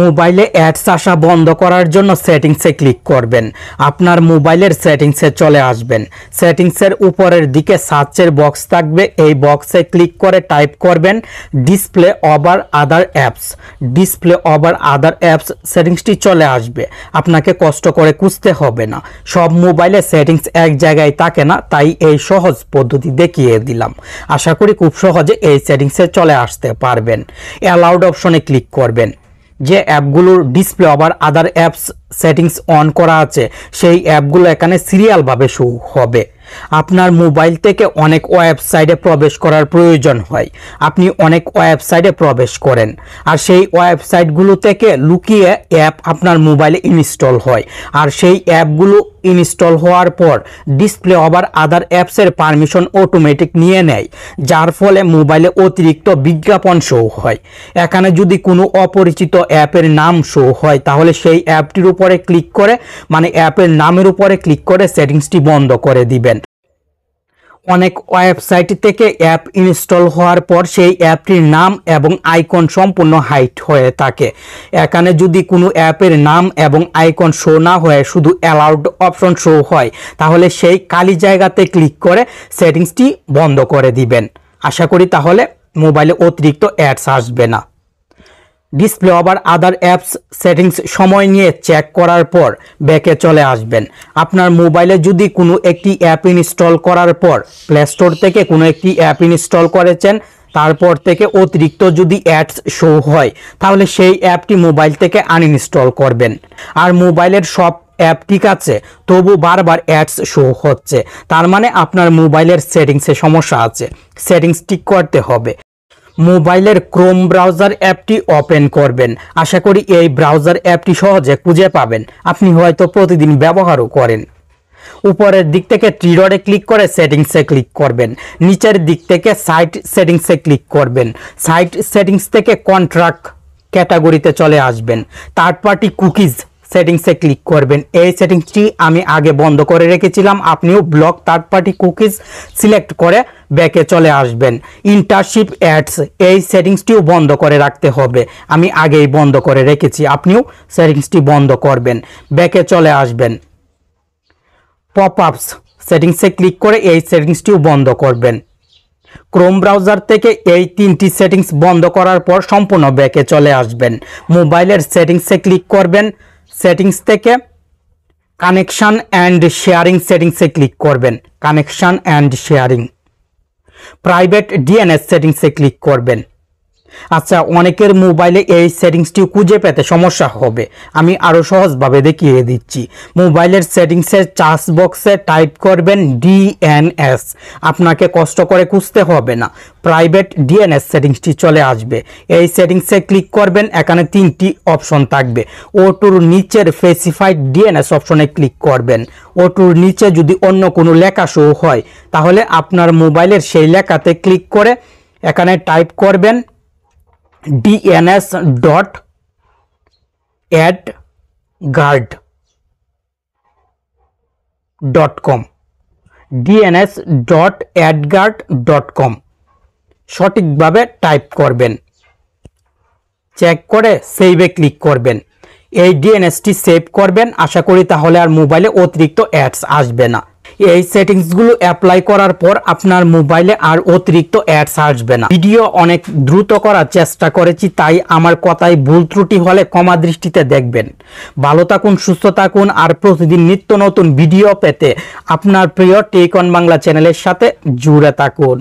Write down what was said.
মোবাইলে অ্যাডস আসা বন্ধ করার জন্য সেটিংসে ক্লিক করবেন। আপনার মোবাইলের সেটিংসে চলে আসবেন। সেটিংসের উপরের দিকে সার্চের বক্স থাকবে, এই বক্সে ক্লিক করে টাইপ করবেন display over other apps. Display over other apps সেটিংসটি চলে আসবে। আপনাকে কষ্ট করে খুঁজতে হবে না, সব মোবাইলে সেটিংস এক জায়গায় থাকে না, তাই এই সহজ পদ্ধতি দেখিয়ে দিলাম। আশা করি খুব সহজে এই সেটিংসে চলে আসতে পারবেন। অ্যালাউড অপশনে ক্লিক করবেন। যে অ্যাপগুলোর display over other apps settings on করা আছে সেই অ্যাপগুলো এখানে সিরিয়ালভাবে শো হবে। আপনার মোবাইল থেকে অনেক ওয়েবসাইটে প্রবেশ করার প্রয়োজন হয়, আপনি অনেক ওয়েবসাইটে প্রবেশ করেন, আর সেই ওয়েবসাইটগুলো থেকে লুকিয়ে অ্যাপ আপনার মোবাইলে ইনস্টল হয়, আর সেই অ্যাপগুলো ইনস্টল হওয়ার পর ডিসপ্লে ওভার আদার অ্যাপসের পারমিশন অটোমেটিক নিয়ে নেয়, যার ফলে মোবাইলে অতিরিক্ত বিজ্ঞাপন শো হয়। এখানে যদি কোনো অপরিচিত অ্যাপের নাম শো হয় তাহলে সেই অ্যাপটির উপরে ক্লিক করে, মানে অ্যাপের নামের উপরে ক্লিক করে সেটিংসটি বন্ধ করে দিবেন। অনেক ওয়েবসাইট থেকে অ্যাপ ইনস্টল হওয়ার পর সেই অ্যাপটির নাম এবং আইকন সম্পূর্ণ হাইড হয়ে থাকে। এখানে যদি কোনো অ্যাপের নাম এবং আইকন শো না হয়ে শুধু অ্যালাউড অপশন শো হয় তাহলে সেই খালি জায়গাতে ক্লিক করে সেটিংসটি বন্ধ করে দিবেন। আশা করি তাহলে মোবাইলে অতিরিক্ত অ্যাডস আসবে না। Display over other apps settings সময় নিয়ে চেক করার পর ব্যাকে চলে আসবেন। আপনার মোবাইলে যদি কোনো একটি অ্যাপ ইনস্টল করার পর প্লে স্টোর থেকে কোনো একটি অ্যাপ ইনস্টল করেছেন, তারপর থেকে অতিরিক্ত যদি অ্যাডস শো হয় তাহলে সেই অ্যাপটি মোবাইল থেকে আনইনস্টল করবেন। আর মোবাইলের সব অ্যাপ ঠিক আছে, তবু বারবার অ্যাডস শো হচ্ছে, তার মানে আপনার মোবাইলের সেটিংসে সমস্যা আছে, সেটিংস ঠিক করতে হবে। মোবাইলের ক্রোম ব্রাউজার অ্যাপটি ওপেন করবেন। আশা করি এই ব্রাউজার অ্যাপটি সহজে খুঁজে পাবেন, আপনি হয়তো প্রতিদিন ব্যবহারও করেন। উপরের দিক থেকে থ্রি ডটে ক্লিক করে সেটিংসে ক্লিক করবেন। নিচের দিক থেকে সাইট সেটিংসে ক্লিক করবেন। সাইট সেটিংস থেকে কন্ট্রাক্ট ক্যাটাগরিতে চলে আসবেন। থার্ড পার্টি কুকিজ সেটিংসে ক্লিক করবেন। এই সেটিংসটি আমি আগে বন্ধ করে রেখেছিলাম, আপনিও block third party cookies select করে ব্যাকে চলে আসবেন। ইন্টারশিপ অ্যাডস এই সেটিংসটিও বন্ধ করে রাখতে হবে, আমি আগেই বন্ধ করে রেখেছি, আপনিও সেটিংসটি বন্ধ করবেন। ব্যাকে চলে আসবেন। পপ আপস সেটিংসে ক্লিক করে এই সেটিংসটিও বন্ধ করবেন। ক্রোম ব্রাউজার থেকে এই তিনটি সেটিংস বন্ধ করার পর সম্পূর্ণ ব্যাকে চলে আসবেন। মোবাইলের সেটিংসে ক্লিক করবেন। সেটিংস থেকে কানেকশন অ্যান্ড শেয়ারিং সেটিংসে ক্লিক করবেন। Connection and sharing. Private DNS সেটিংসে ক্লিক করবেন। আচ্ছা, অনেকের মোবাইলে এই সেটিংসটি খুঁজে পেতে সমস্যা হবে, আমি আরও সহজভাবে দেখিয়ে দিচ্ছি। মোবাইলের সেটিংসের চার্জ বক্সে টাইপ করবেন ডিএনএস, আপনাকে কষ্ট করে খুঁজতে হবে না, প্রাইভেট ডিএনএস সেটিংসটি চলে আসবে। এই সেটিংসে ক্লিক করবেন। এখানে তিনটি অপশন থাকবে। ওটুর নিচের স্পেসিফাইড ডিএনএস অপশনে ক্লিক করবেন। ওটুর নিচে যদি অন্য কোনো লেখা শো হয় তাহলে আপনার মোবাইলের সেই লেখাতে ক্লিক করে এখানে টাইপ করবেন dns.adguard.com dns.adguard.com সঠিকভাবে টাইপ করবেন। চেক করে সেভে ক্লিক করবেন। এই ডিএনএসটি সেভ করবেন। আশা করি তাহলে আর মোবাইলে অতিরিক্ত অ্যাডস আসবে না। এই সেটিংসগুলো অ্যাপ্লাই করার পর আপনার মোবাইলে আর অতিরিক্ত অ্যাডস আসবে না। ভিডিও অনেক দ্রুত করার চেষ্টা করেছি, তাই আমার কথায় ভুল ত্রুটি হলে ক্ষমা দৃষ্টিতে দেখবেন। ভালো থাকুন, সুস্থ থাকুন, আর প্রতিদিন নিত্য নতুন ভিডিও পেতে আপনার প্রিয় টেক অন বাংলা চ্যানেলের সাথে জুড়ে থাকুন।